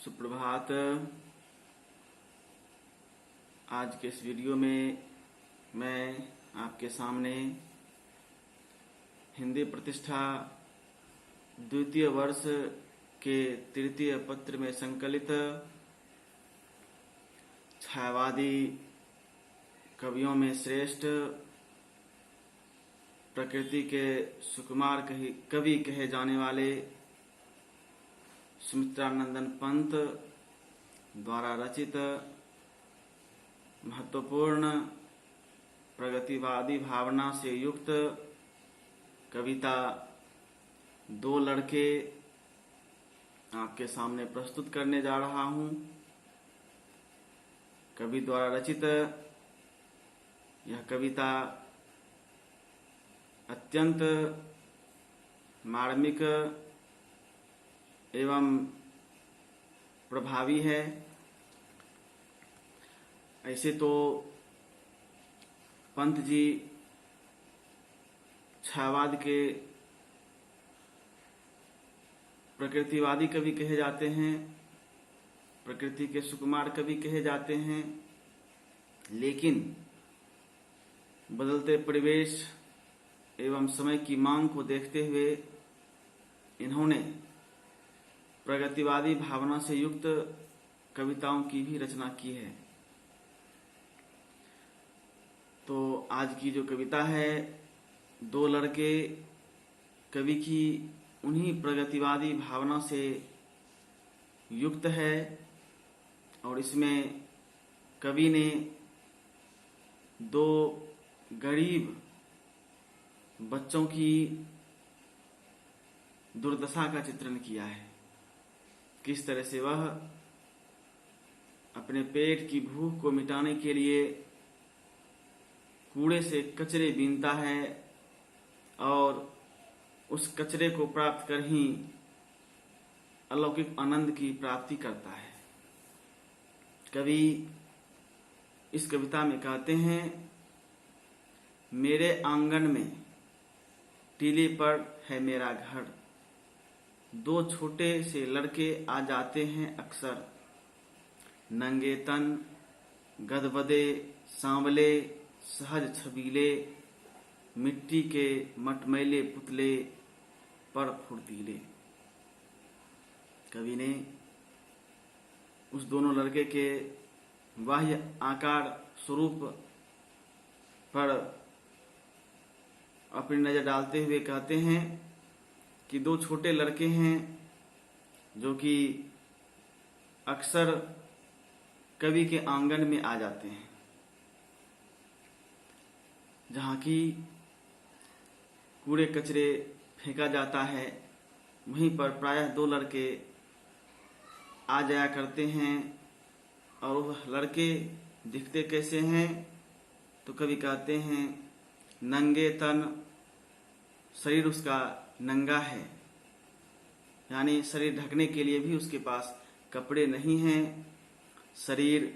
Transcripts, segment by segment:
सुप्रभात। आज के इस वीडियो में मैं आपके सामने हिंदी प्रतिष्ठा द्वितीय वर्ष के तृतीय पत्र में संकलित छायावादी कवियों में श्रेष्ठ प्रकृति के सुकुमार कवि कहे जाने वाले सुमित्रानंदन पंत द्वारा रचित महत्वपूर्ण प्रगतिवादी भावना से युक्त कविता दो लड़के आपके सामने प्रस्तुत करने जा रहा हूं। कवि द्वारा रचित यह कविता अत्यंत मार्मिक एवं प्रभावी है। ऐसे तो पंत जी छायावाद के प्रकृतिवादी कवि कहे जाते हैं, प्रकृति के सुकुमार कवि कहे जाते हैं, लेकिन बदलते परिवेश एवं समय की मांग को देखते हुए इन्होंने प्रगतिवादी भावना से युक्त कविताओं की भी रचना की है। तो आज की जो कविता है दो लड़के, कवि की उन्हीं प्रगतिवादी भावना से युक्त है और इसमें कवि ने दो गरीब बच्चों की दुर्दशा का चित्रण किया है। किस तरह से वह अपने पेट की भूख को मिटाने के लिए कूड़े से कचरे बीनता है और उस कचरे को प्राप्त कर ही अलौकिक आनंद की प्राप्ति करता है। कवि इस कविता में कहते हैं, मेरे आंगन में टीले पर है मेरा घर, दो छोटे से लड़के आ जाते हैं अक्सर, नंगे तन गदबदे सांवले सहज छबीले, मिट्टी के मटमैले पुतले पर फुर्तीले। कवि ने उस दोनों लड़के के बाह्य आकार स्वरूप पर अपनी नजर डालते हुए कहते हैं कि दो छोटे लड़के हैं जो कि अक्सर कवि के आंगन में आ जाते हैं, जहाँ की कूड़े कचरे फेंका जाता है, वहीं पर प्रायः दो लड़के आ जाया करते हैं। और वह लड़के दिखते कैसे हैं तो कवि कहते हैं, नंगे तन, शरीर उसका नंगा है, यानी शरीर ढकने के लिए भी उसके पास कपड़े नहीं हैं। शरीर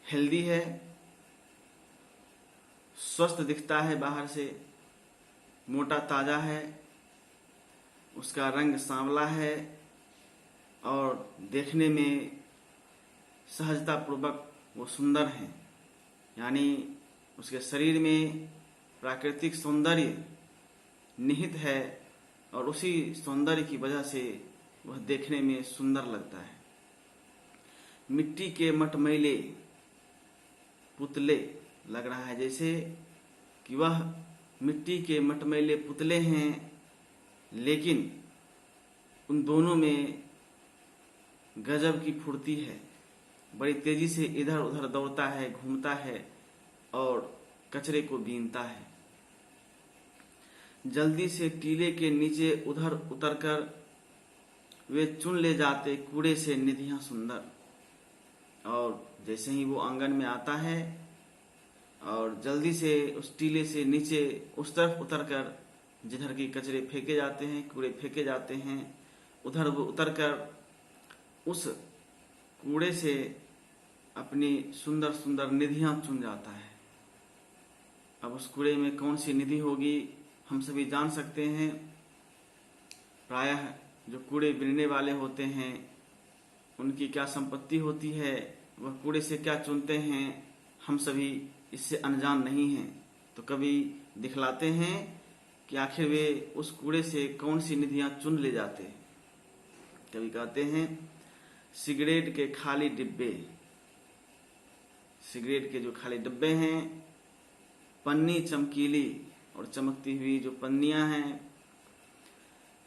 हेल्दी है, स्वस्थ दिखता है, बाहर से मोटा ताजा है, उसका रंग सांवला है और देखने में सहजता पूर्वक वो सुंदर है, यानी उसके शरीर में प्राकृतिक सौंदर्य निहित है और उसी सौंदर्य की वजह से वह देखने में सुंदर लगता है। मिट्टी के मटमैले पुतले, लग रहा है जैसे कि वह मिट्टी के मटमैले पुतले हैं, लेकिन उन दोनों में गजब की फुर्ती है, बड़ी तेजी से इधर उधर दौड़ता है, घूमता है और कचरे को बीनता है। जल्दी से टीले के नीचे उधर उतरकर वे चुन ले जाते कूड़े से निधियां सुंदर। और जैसे ही वो आंगन में आता है और जल्दी से उस टीले से नीचे उस तरफ उतरकर जिधर की कचरे फेंके जाते हैं, कूड़े फेंके जाते हैं, उधर वो उतरकर उस कूड़े से अपनी सुंदर सुंदर निधियां चुन जाता है। अब उस कूड़े में कौन सी निधि होगी हम सभी जान सकते हैं। प्रायः जो कूड़े बीनने वाले होते हैं उनकी क्या संपत्ति होती है, वह कूड़े से क्या चुनते हैं, हम सभी इससे अनजान नहीं हैं। तो कभी दिखलाते हैं कि आखिर वे उस कूड़े से कौन सी निधियां चुन ले जाते हैं। कभी कहते हैं सिगरेट के खाली डिब्बे, सिगरेट के जो खाली डिब्बे हैं, पन्नी चमकीली और चमकती हुई जो पन्नियां हैं,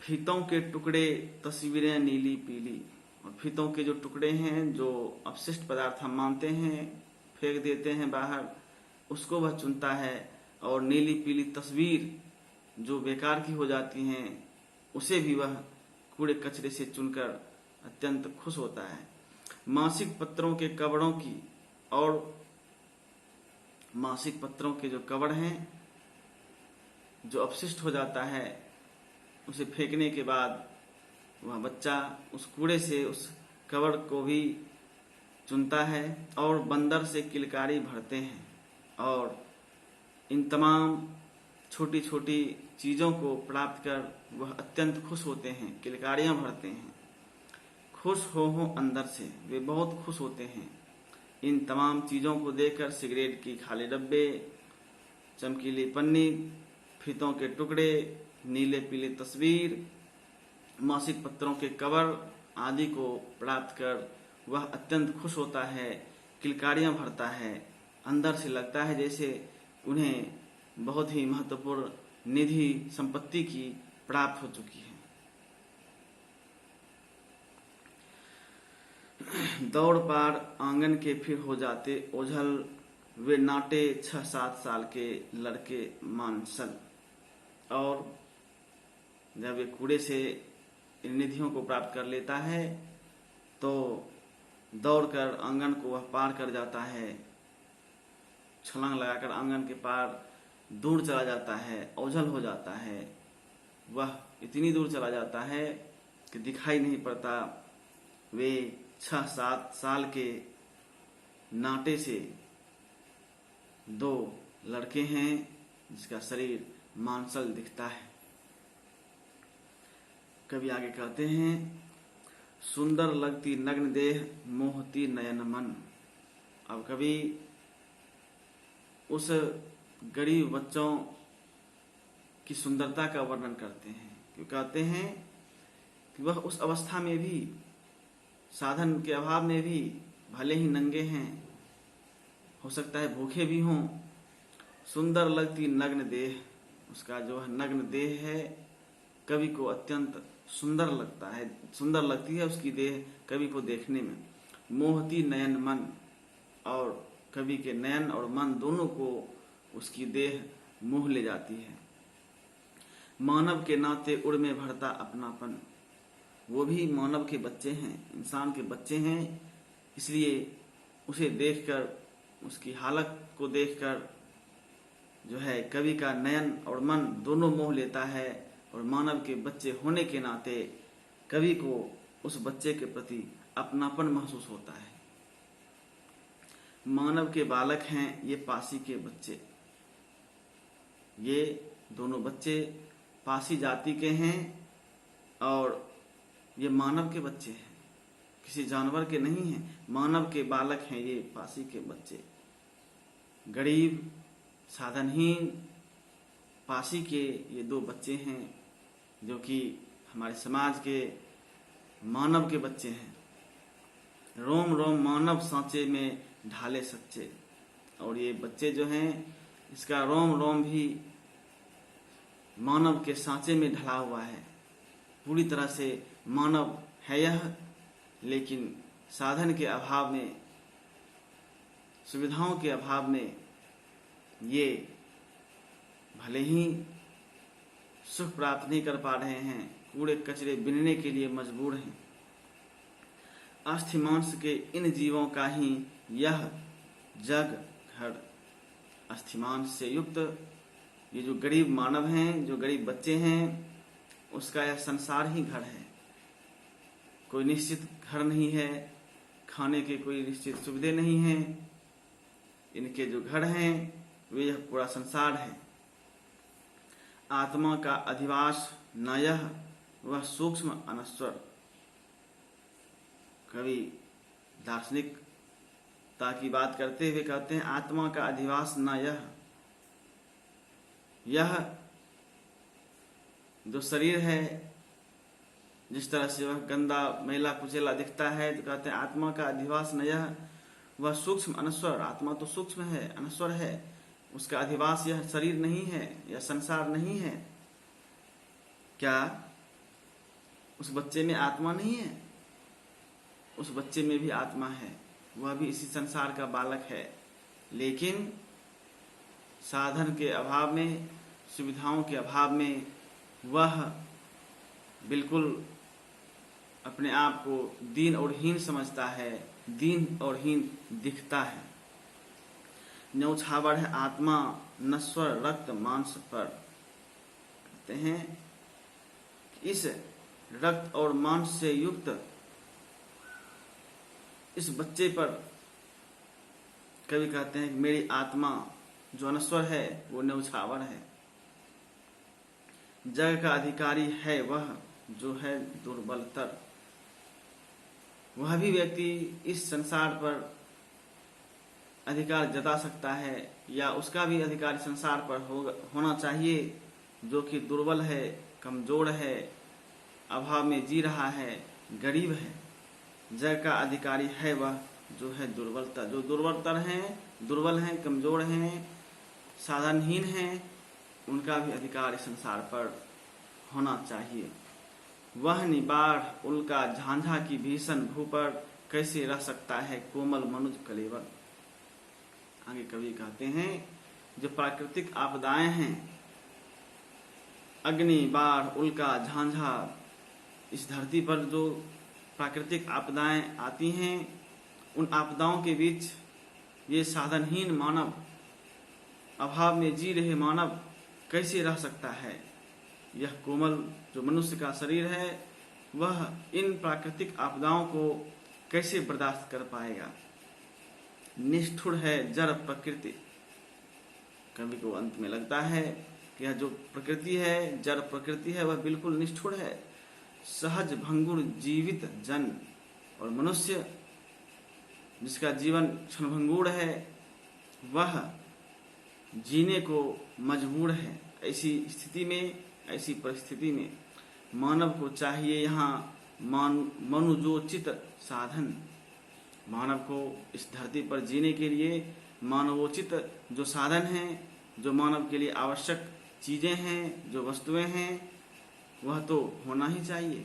फीतों के टुकड़े, तस्वीरें नीली पीली। और फीतों के जो टुकड़े हैं, जो अपशिष्ट पदार्थ हम मानते हैं, फेंक देते हैं बाहर, उसको वह चुनता है। और नीली पीली तस्वीर जो बेकार की हो जाती हैं, उसे भी वह कूड़े कचरे से चुनकर अत्यंत खुश होता है। मासिक पत्रों के कवरों की, और मासिक पत्रों के जो कवर हैं, जो अपशिष्ट हो जाता है, उसे फेंकने के बाद वह बच्चा उस कूड़े से उस कवर को भी चुनता है और बंदर से किलकारी भरते हैं। और इन तमाम छोटी छोटी चीज़ों को प्राप्त कर वह अत्यंत खुश होते हैं, किलकारियां भरते हैं। खुश हो अंदर से, वे बहुत खुश होते हैं। इन तमाम चीज़ों को देखकर, सिगरेट की खाली डब्बे, चमकीली पन्नी, फीतों के टुकड़े, नीले पीले तस्वीर, मासिक पत्रों के कवर आदि को प्राप्त कर वह अत्यंत खुश होता है, किलकारियां भरता है। अंदर से लगता है जैसे उन्हें बहुत ही महत्वपूर्ण निधि संपत्ति की प्राप्त हो चुकी है। दौड़ पार आंगन के फिर हो जाते ओझल, वे नाटे 6-7 साल के लड़के मानसल। और जब वे कूड़े से इन निधियों को प्राप्त कर लेता है तो दौड़कर आंगन को वह पार कर जाता है, छलांग लगाकर आंगन के पार दूर चला जाता है, ओझल हो जाता है। वह इतनी दूर चला जाता है कि दिखाई नहीं पड़ता। वे 6-7 साल के नाटे से 2 लड़के हैं जिसका शरीर मांसल दिखता है। कभी आगे कहते हैं सुंदर लगती नग्न देह, मोहती नयन मन। अब कभी उस गरीब बच्चों की सुंदरता का वर्णन करते हैं, क्यों कहते हैं कि वह उस अवस्था में भी, साधन के अभाव में भी, भले ही नंगे हैं, हो सकता है भूखे भी हों, सुंदर लगती नग्न देह, उसका जो है नग्न देह है, कवि को अत्यंत सुंदर लगता है, सुंदर लगती है उसकी देह कवि को देखने में। मोहती नयन मन, और कवि के नयन और मन दोनों को उसकी देह मोह ले जाती है। मानव के नाते उड़ में भरता अपनापन, वो भी मानव के बच्चे हैं, इंसान के बच्चे हैं, इसलिए उसे देखकर, उसकी हालत को देखकर जो है कवि का नयन और मन दोनों मोह लेता है। और मानव के बच्चे होने के नाते कवि को उस बच्चे के प्रति अपनापन महसूस होता है। मानव के बालक हैं ये पासी के बच्चे, ये दोनों बच्चे पासी जाति के हैं और ये मानव के बच्चे हैं, किसी जानवर के नहीं हैं। मानव के बालक हैं ये पासी के बच्चे। गरीब साधनहीन पासी के ये 2 बच्चे हैं जो कि हमारे समाज के मानव के बच्चे हैं। रोम रोम मानव सांचे में ढाले सच्चे, और ये बच्चे जो हैं इसका रोम रोम भी मानव के सांचे में ढला हुआ है, पूरी तरह से मानव है यह, लेकिन साधन के अभाव में, सुविधाओं के अभाव में ये भले ही सुख प्राप्त नहीं कर पा रहे हैं, कूड़े कचरे बिनने के लिए मजबूर हैं। अस्थि मांस के इन जीवों का ही यह जग घर, अस्थि मांस से युक्त ये जो गरीब मानव हैं, जो गरीब बच्चे हैं, उसका यह संसार ही घर है। कोई निश्चित घर नहीं है, खाने के कोई निश्चित सुविधे नहीं है, इनके जो घर हैं वे यह पूरा संसार है। आत्मा का अधिवास न यह, वह सूक्ष्म अनश्वर। कवि दार्शनिकता की बात करते हुए कहते हैं, आत्मा का अधिवास न यह जो शरीर है, जिस तरह से वह गंदा मैला कुचैला दिखता है, तो कहते हैं आत्मा का अधिवास न यह, वह सूक्ष्म अनस्वर, आत्मा तो सूक्ष्म है, अनस्वर है, उसका अधिवास यह शरीर नहीं है, यह संसार नहीं है। क्या उस बच्चे में आत्मा नहीं है? उस बच्चे में भी आत्मा है, वह भी इसी संसार का बालक है, लेकिन साधन के अभाव में, सुविधाओं के अभाव में वह बिल्कुल अपने आप को दीन और हीन समझता है, दीन और हीन दिखता है। न्यौछावर है आत्मा नश्वर रक्त मांस पर। कहते हैं कि इस रक्त और मांस से युक्त इस बच्चे पर कवि कहते हैं कि मेरी आत्मा जो अनश्वर है वो न्यौछावर है। जग का अधिकारी है वह जो है दुर्बलतर। वह भी व्यक्ति इस संसार पर अधिकार जता सकता है, या उसका भी अधिकार संसार पर होना चाहिए, जो कि दुर्बल है, कमजोर है, अभाव में जी रहा है, गरीब है। जग का अधिकारी है वह जो है दुर्बलता। जो दुर्बलतर हैं, दुर्बल हैं, कमजोर हैं, साधनहीन हैं, उनका भी अधिकार इस संसार पर होना चाहिए। वह निबाढ़ उल्का झांझा की भीषण भू पर कैसे रह सकता है कोमल मनुज कलेवर। आगे कवि कहते हैं जो प्राकृतिक आपदाएं हैं, अग्नि, बाढ़, उल्का, झांझा, इस धरती पर जो प्राकृतिक आपदाएं आती हैं, उन आपदाओं के बीच ये साधनहीन मानव, अभाव में जी रहे मानव कैसे रह सकता है। यह कोमल जो मनुष्य का शरीर है, वह इन प्राकृतिक आपदाओं को कैसे बर्दाश्त कर पाएगा। निष्ठुर है जड़ प्रकृति। कवि को अंत में लगता है कि यह जो प्रकृति है, जड़ प्रकृति है, वह बिल्कुल निष्ठुर है। सहज भंगुर जीवित जन, और मनुष्य जिसका जीवन क्षणभंगुर है, वह जीने को मजबूर है। ऐसी स्थिति में, ऐसी परिस्थिति में मानव को चाहिए यहाँ मनुजोचित साधन। मानव को इस धरती पर जीने के लिए मानवोचित जो साधन हैं, जो मानव के लिए आवश्यक चीजें हैं, जो वस्तुएं हैं, वह तो होना ही चाहिए।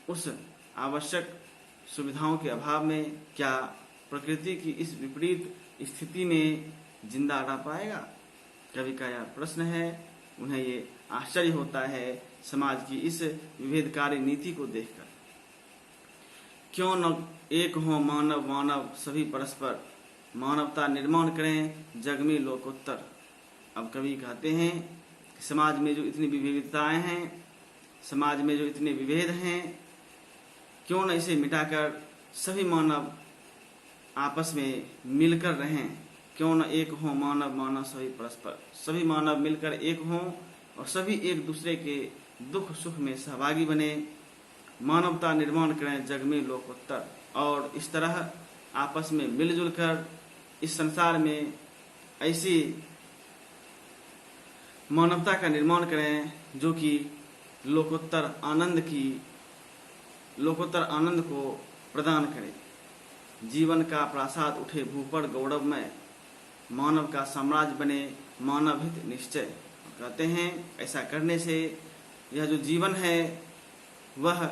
उस आवश्यक सुविधाओं के अभाव में क्या प्रकृति की इस विपरीत स्थिति में जिंदा रह पाएगा? कवि का यह प्रश्न है। उन्हें ये आश्चर्य होता है समाज की इस विभेदकारी नीति को देखकर। क्यों न एक हो मानव मानव सभी परस्पर, मानवता निर्माण करें जग में लोकोत्तर। अब कवि कहते हैं कि समाज में जो इतनी विविधताएं हैं, समाज में जो इतने विभेद हैं, क्यों न इसे मिटाकर सभी मानव आपस में मिलकर रहें। क्यों न एक हो मानव मानव सभी परस्पर, सभी मानव मिलकर एक हों और सभी एक दूसरे के दुख सुख में सहभागी बने, मानवता निर्माण करें जग में लोकोत्तर। और इस तरह आपस में मिलजुल कर इस संसार में ऐसी मानवता का निर्माण करें जो कि लोकोत्तर आनंद को प्रदान करे। जीवन का प्रासाद उठे भू पर गौरवमय, मानव का साम्राज्य बने मानव हित निश्चय। कहते हैं ऐसा करने से यह जो जीवन है वह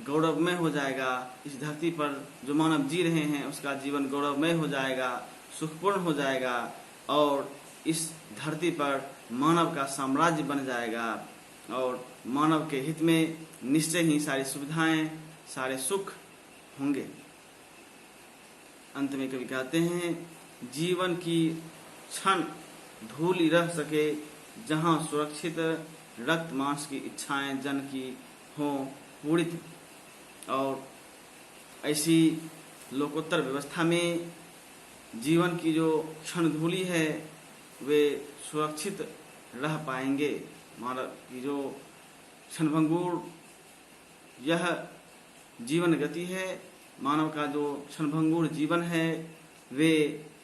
गौरवमय हो जाएगा। इस धरती पर जो मानव जी रहे हैं उसका जीवन गौरवमय हो जाएगा, सुखपूर्ण हो जाएगा, और इस धरती पर मानव का साम्राज्य बन जाएगा, और मानव के हित में निश्चय ही सारी सुविधाएं, सारे सुख होंगे। अंत में कवि कहते हैं जीवन की क्षण धूलि रह सके जहां सुरक्षित रक्त मांस की इच्छाएं जन की हों पूरित। और ऐसी लोकोत्तर व्यवस्था में जीवन की जो क्षण धूलि है वे सुरक्षित रह पाएंगे। मानव की जो क्षणभंगुर यह जीवन गति है मानव का जो क्षणभंगुर जीवन है वे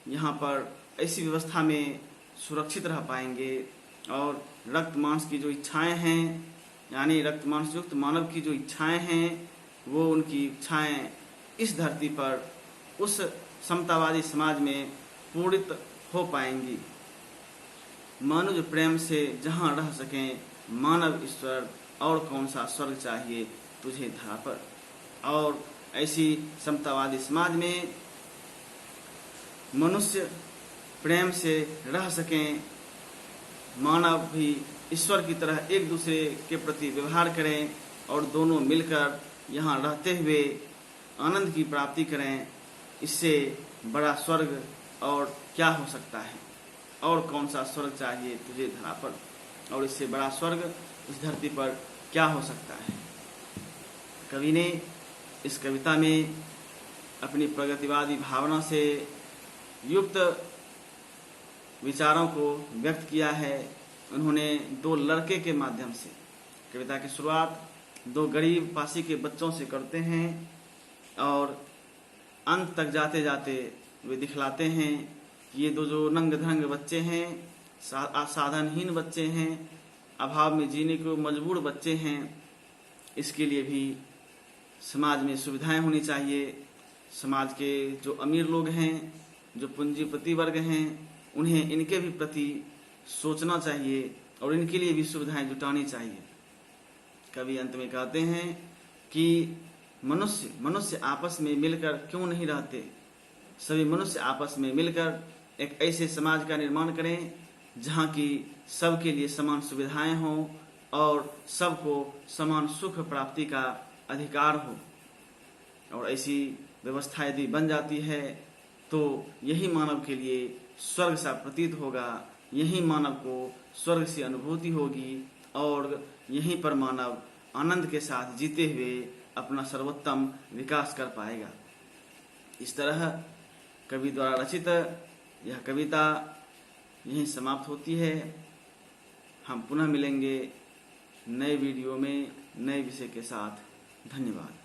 यहाँ पर ऐसी व्यवस्था में सुरक्षित रह पाएंगे और रक्त मांस की जो इच्छाएं हैं, यानी रक्त मांस युक्त मानव की जो इच्छाएं हैं, वो उनकी इच्छाएं इस धरती पर उस समतावादी समाज में पूर्णित हो पाएंगी। मनुज प्रेम से जहाँ रह सकें मानव ईश्वर, और कौन सा स्वर्ग चाहिए तुझे धरा पर। और ऐसी समतावादी समाज में मनुष्य प्रेम से रह सकें, मानव भी ईश्वर की तरह एक दूसरे के प्रति व्यवहार करें और दोनों मिलकर यहाँ रहते हुए आनंद की प्राप्ति करें। इससे बड़ा स्वर्ग और क्या हो सकता है? और कौन सा स्वर्ग चाहिए तुझे धरा पर, और इससे बड़ा स्वर्ग इस धरती पर क्या हो सकता है? कवि ने इस कविता में अपनी प्रगतिवादी भावना से युक्त विचारों को व्यक्त किया है। उन्होंने दो लड़के के माध्यम से कविता की शुरुआत दो गरीब पासी के बच्चों से करते हैं और अंत तक जाते जाते वे दिखलाते हैं कि ये दो जो नंग धंग बच्चे हैं, साधनहीन बच्चे हैं, अभाव में जीने को मजबूर बच्चे हैं। इसके लिए भी समाज में सुविधाएं होनी चाहिए। समाज के जो अमीर लोग हैं, जो पूंजीपति वर्ग हैं, उन्हें इनके भी प्रति सोचना चाहिए और इनके लिए भी सुविधाएं जुटानी चाहिए। कवि अंत में कहते हैं कि मनुष्य आपस में मिलकर क्यों नहीं रहते? सभी मनुष्य आपस में मिलकर एक ऐसे समाज का निर्माण करें जहाँ की सबके लिए समान सुविधाएं हों और सबको समान सुख प्राप्ति का अधिकार हो। और ऐसी व्यवस्था यदि बन जाती है तो यही मानव के लिए स्वर्ग सा प्रतीत होगा, यही मानव को स्वर्ग से अनुभूति होगी और यहीं पर मानव आनंद के साथ जीते हुए अपना सर्वोत्तम विकास कर पाएगा। इस तरह कवि द्वारा रचित यह कविता यहीं समाप्त होती है। हम पुनः मिलेंगे नए वीडियो में नए विषय के साथ। धन्यवाद।